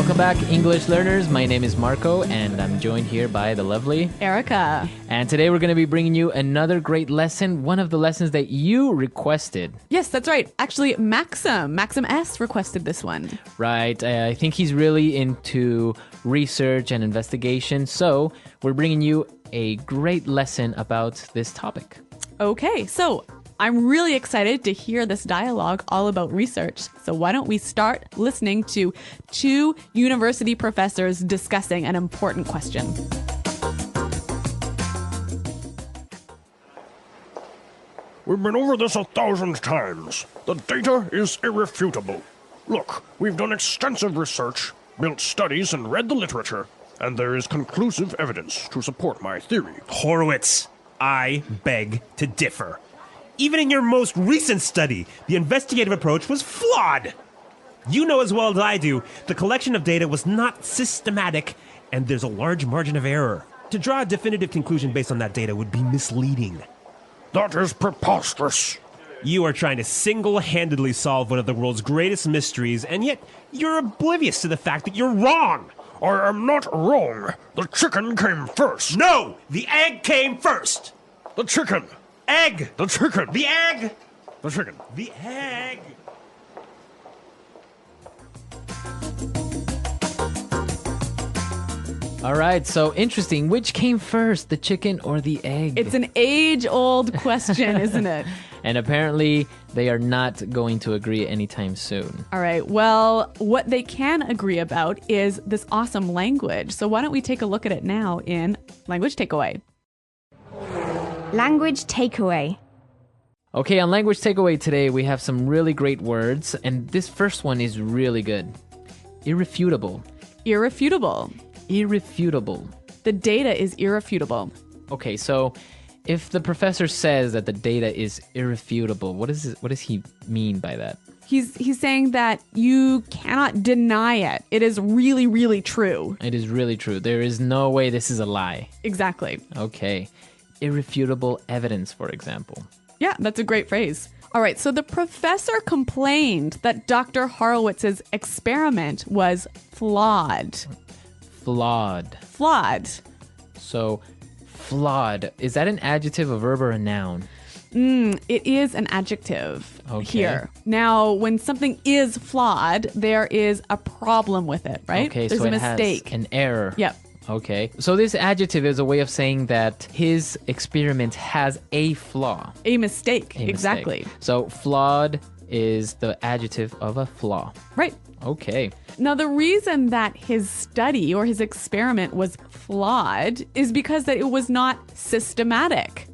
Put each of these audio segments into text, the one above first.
Welcome back, English learners. My name is Marco, and I'm joined here by the lovely Erica. And today we're going to be bringing you another great lesson, one of the lessons that you requested. Yes, that's right. Actually, Maxim S requested this one. Right. I think he's really into research and investigation, so we're bringing you a great lesson about this topic. Okay, so I'm really excited to hear this dialogue all about research. So why don't we start listening to two university professors discussing an important question. We've been over this 1,000 times. The data is irrefutable. Look, we've done extensive research, built studies, and read the literature, and there is conclusive evidence to support my theory. Horowitz, I beg to differ. Even in your most recent study, the investigative approach was flawed. You know as well as I do, the collection of data was not systematic, and there's a large margin of error. To draw a definitive conclusion based on that data would be misleading. That is preposterous. You are trying to single-handedly solve one of the world's greatest mysteries, and yet you're oblivious to the fact that you're wrong. I am not wrong. The chicken came first. No! The egg came first! The chicken. Egg! The chicken. The egg! The chicken. The egg! All right, so interesting. Which came first, the chicken or the egg? It's an age-old question, isn't it? And apparently, they are not going to agree anytime soon. All right, well, what they can agree about is this awesome language. So why don't we take a look at it now in Language Takeaway. Language takeaway. Okay, on Language Takeaway today, we have some really great words, and this first one is really good. Irrefutable. Irrefutable. Irrefutable. The data is irrefutable. Okay, so if the professor says that the data is irrefutable, what does he mean by that? He's saying that you cannot deny it. It is really, really true. It is really true. There is no way this is a lie. Exactly. Okay. Irrefutable evidence, for example. Yeah, that's a great phrase. All right, so the professor complained that Dr. Horowitz's experiment was flawed. Flawed. Flawed. So, flawed. Is that an adjective, a verb, or a noun? It is an adjective here. Now, when something is flawed, there is a problem with it, right? Okay, There's so a it mistake. has an error. Yep. Okay. So this adjective is a way of saying that his experiment has a flaw. A mistake. A Exactly. mistake. So flawed is the adjective of a flaw. Right. Okay. Now, the reason that his study or his experiment was flawed is because that it was not systematic.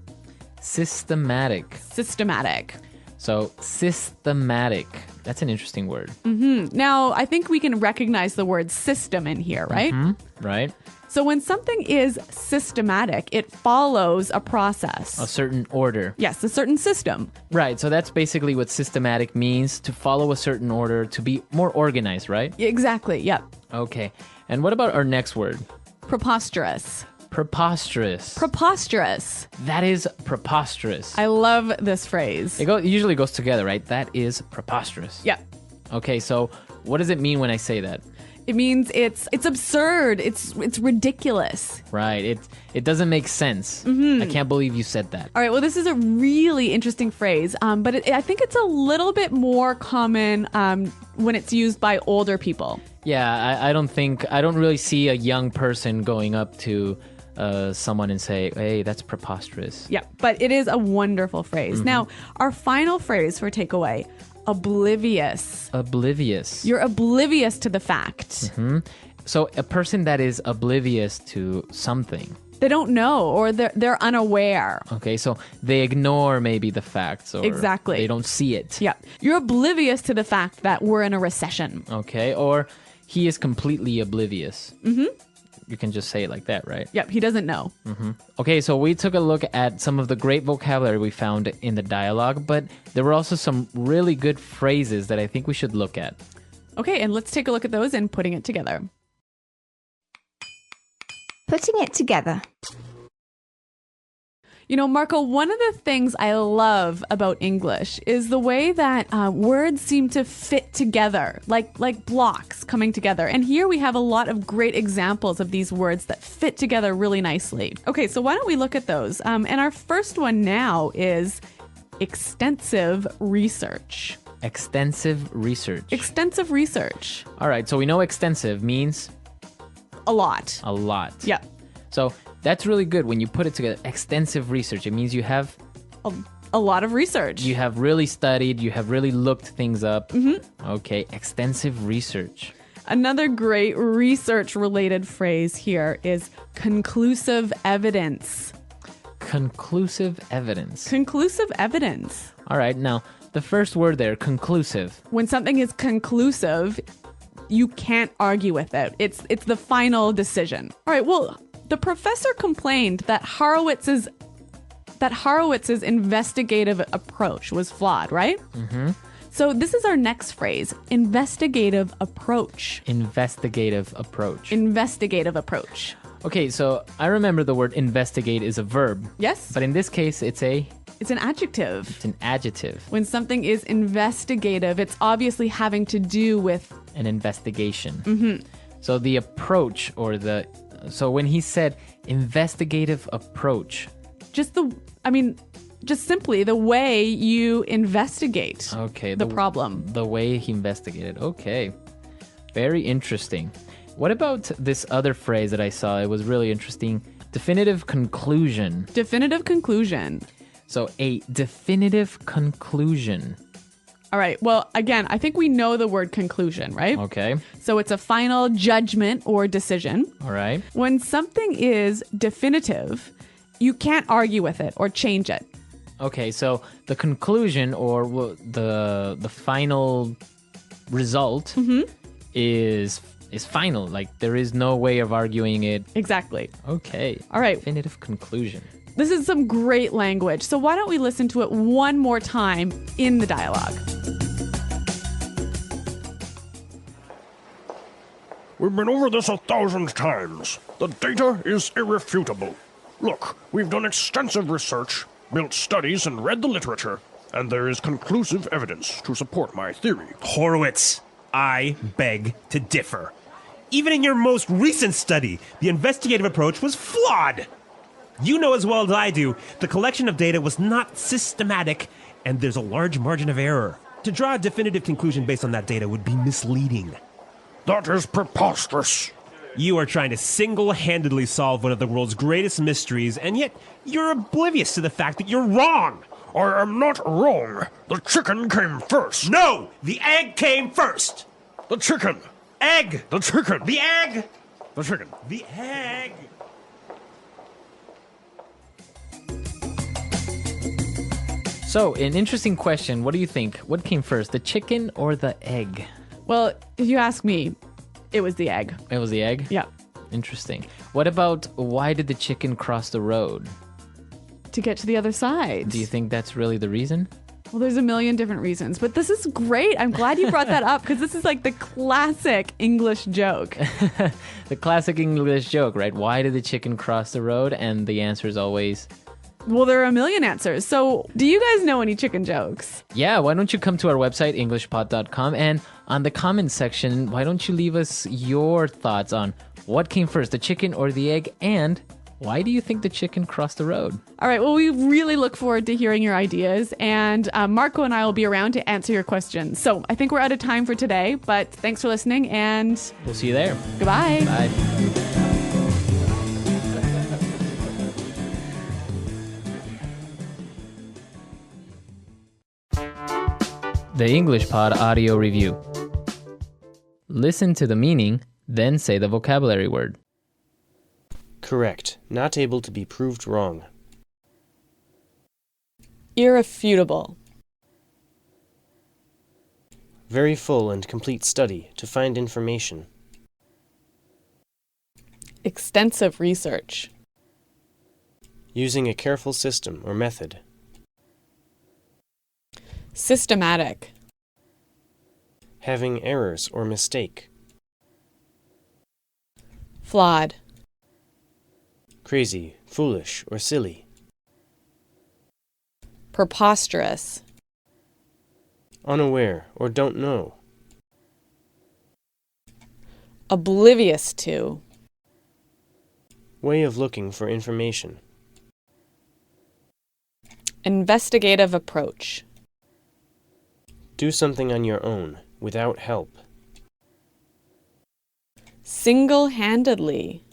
Systematic. Systematic. So systematic. That's an interesting word. Now, I think we can recognize the word system in here, right? Right? So when something is systematic, it follows a process. A certain order. Yes, a certain system. Right. So that's basically what systematic means, to follow a certain order, to be more organized, right? Exactly, yep. Okay. And what about our next word? Preposterous. Preposterous. Preposterous. That is preposterous. I love this phrase. It usually goes together, right? That is preposterous. Yep. Okay, so what does it mean when I say that? It means it's absurd. It's ridiculous. Right. It doesn't make sense. I can't believe you said that. All right. Well, this is a really interesting phrase, but I think it's a little bit more common when it's used by older people. Yeah, I don't really see a young person going up to someone and say, hey, that's preposterous. Yeah, but it is a wonderful phrase. Now, our final phrase for takeaway, oblivious. Oblivious. You're oblivious to the fact. So a person that is oblivious to something. They don't know, or they're unaware. Okay, so they ignore maybe the facts, or Exactly. they don't see it. Yeah, you're oblivious to the fact that we're in a recession. Okay, or he is completely oblivious. You can just say it like that, right? Yep, he doesn't know. Okay, so we took a look at some of the great vocabulary we found in the dialogue, but there were also some really good phrases that I think we should look at. Okay, and let's take a look at those and putting it together. Putting it together. You know, Marco, one of the things I love about English is the way that words seem to fit together, like blocks coming together. And here we have a lot of great examples of these words that fit together really nicely. Okay, so why don't we look at those? And our first one now is extensive research. Extensive research. Extensive research. All right, so we know extensive means A lot. a lot. Yeah. So that's really good when you put it together. Extensive research. It means you have A lot of research. really studied, you have really looked things up. Okay, extensive research. Another great research-related phrase here is conclusive evidence. Conclusive evidence. Conclusive evidence. All right, now the first word there, conclusive. When something is conclusive, you can't argue with it. It's the final decision. All right, well, the professor complained that Horowitz's investigative approach was flawed, right? Mm-hmm. So this is our next phrase, investigative approach. Investigative approach. Investigative approach. Okay, so I remember the word investigate is a verb. Yes? But in this case, it's an It's an adjective. adjective, When something is investigative, it's obviously having to do with an investigation. Mm-hmm. So the approach so when he said investigative approach, just simply the way you investigate okay, the problem. The way he investigated. Okay. Very interesting. What about this other phrase that I saw? It was really interesting. Definitive conclusion. Definitive conclusion. So a definitive conclusion. All right. Well, again, I think we know the word conclusion, right? Okay. So it's a final judgment or decision. All right. When something is definitive, you can't argue with it or change it. Okay, so the conclusion or the final result is final. Like there is no way of arguing it. Exactly. Okay. All right. Definitive conclusion. This is some great language. So why don't we listen to it one more time in the dialogue? We've been over this 1,000 times. The data is irrefutable. Look, we've done extensive research, built studies, and read the literature, and there is conclusive evidence to support my theory. Horowitz, I beg to differ. Even in your most recent study, the investigative approach was flawed. You know as well as I do, the collection of data was not systematic, and there's a large margin of error. To draw a definitive conclusion based on that data would be misleading. That is preposterous. You are trying to single-handedly solve one of the world's greatest mysteries, and yet you're oblivious to the fact that you're wrong. I am not wrong. The chicken came first. No! The egg came first! The chicken. Egg! The chicken. The egg! The chicken. The egg! So, an interesting question. What do you think? What came first, the chicken or the egg? Well, if you ask me, it was the egg. It was the egg? Yeah. Interesting. What about why did the chicken cross the road? To get to the other side. Do you think that's really the reason? Well, there's a million different reasons, but this is great. I'm glad you brought that up because this is like the classic English joke. The classic English joke, right? Why did the chicken cross the road? And the answer is always, Well, there are a million answers. So, do you guys know any chicken jokes? yeah, why don't you come to our website, Englishpod.com, and on the comments section, why don't you leave us your thoughts on what came first, the chicken or the egg, and why do you think the chicken crossed the road? All right. Well, we really look forward to hearing your ideas, and Marco and I will be around to answer your questions. So, I think we're out of time for today, but thanks for listening, and We'll see you there. goodbye. Bye. The Englishpod audio review. Listen to the meaning, then say the vocabulary word. Correct. Not able to be proved wrong. Irrefutable. Very full and complete study to find information. Extensive research. Using a careful system or method. Systematic. Having errors or mistake. Flawed. Crazy, foolish, or silly. Preposterous. Unaware or don't know. Oblivious to. Way of looking for information. Investigative approach. Do something on your own, without help. Single-handedly.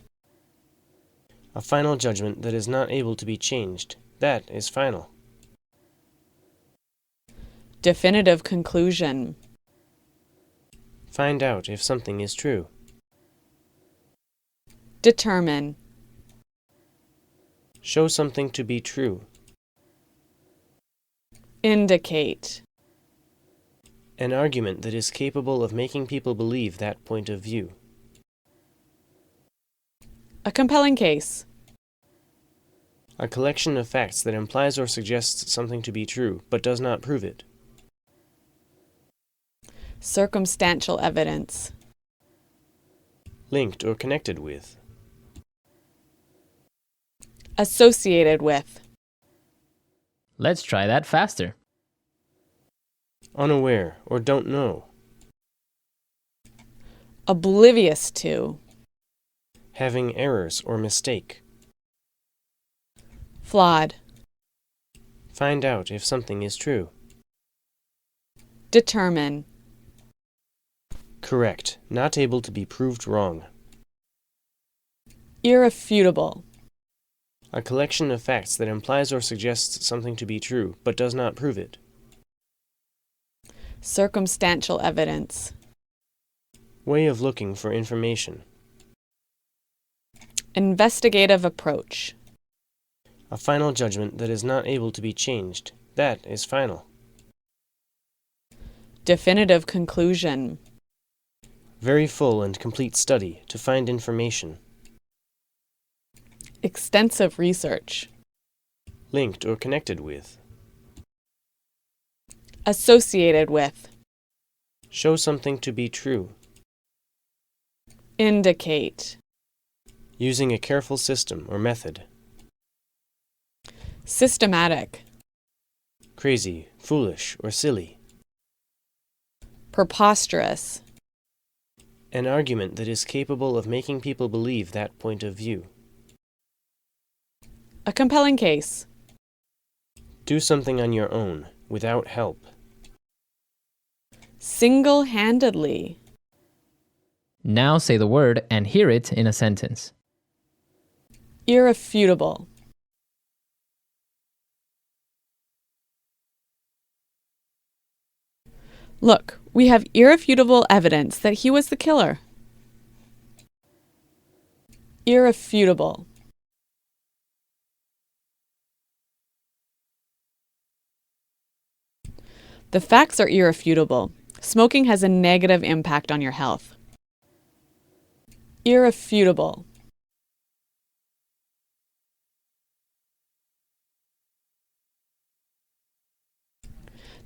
A final judgment that is not able to be changed. That is final. Definitive conclusion. Find out if something is true. Determine. Show something to be true. Indicate. An argument that is capable of making people believe that point of view. A compelling case. A collection of facts that implies or suggests something to be true, but does not prove it. Circumstantial evidence. Linked or connected with. Associated with. Let's try that faster. Unaware or don't know. Oblivious to. Having errors or mistake. Flawed. Find out if something is true. Determine. Correct. Not able to be proved wrong. Irrefutable. A collection of facts that implies or suggests something to be true, but does not prove it. Circumstantial evidence. Way of looking for information. Investigative approach. A final judgment that is not able to be changed. That is final. Definitive conclusion. Very full and complete study to find information. Extensive research. Linked or connected with. Associated with. Show something to be true. Indicate. Using a careful system or method. Systematic. Crazy, foolish, or silly. Preposterous. An argument that is capable of making people believe that point of view. A compelling case. Do something on your own, without help. Single-handedly. Now say the word and hear it in a sentence. Irrefutable. Look, we have irrefutable evidence that he was the killer. Irrefutable. The facts are irrefutable. Smoking has a negative impact on your health. Irrefutable.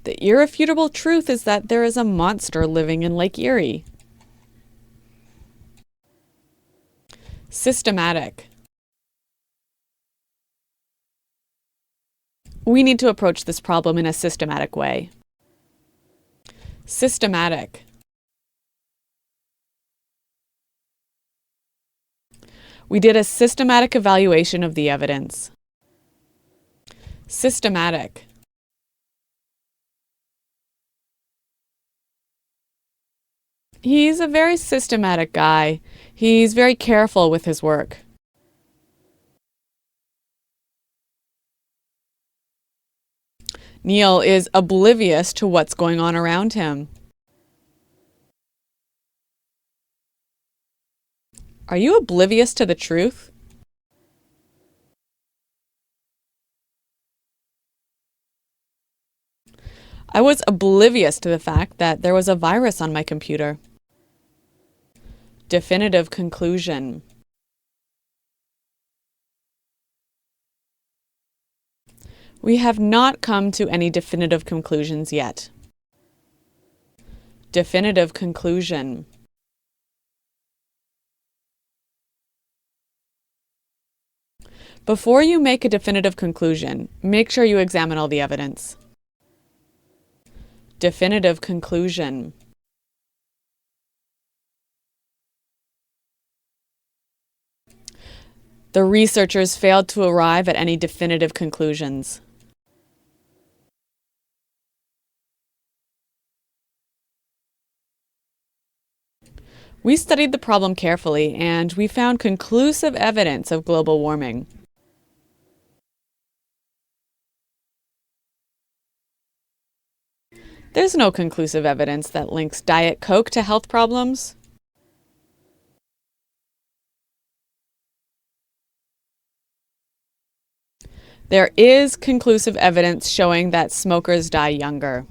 The irrefutable truth is that there is a monster living in Lake Erie. Systematic. We need to approach this problem in a systematic way. Systematic. We did a systematic evaluation of the evidence. Systematic. He's a very systematic guy. He's very careful with his work. Neil is oblivious to what's going on around him. Are you oblivious to the truth? I was oblivious to the fact that there was a virus on my computer. Definitive conclusion. We have not come to any definitive conclusions yet. Definitive conclusion. Before you make a definitive conclusion, make sure you examine all the evidence. Definitive conclusion. The researchers failed to arrive at any definitive conclusions. We studied the problem carefully, and we found conclusive evidence of global warming. There's no conclusive evidence that links Diet Coke to health problems. There is conclusive evidence showing that smokers die younger.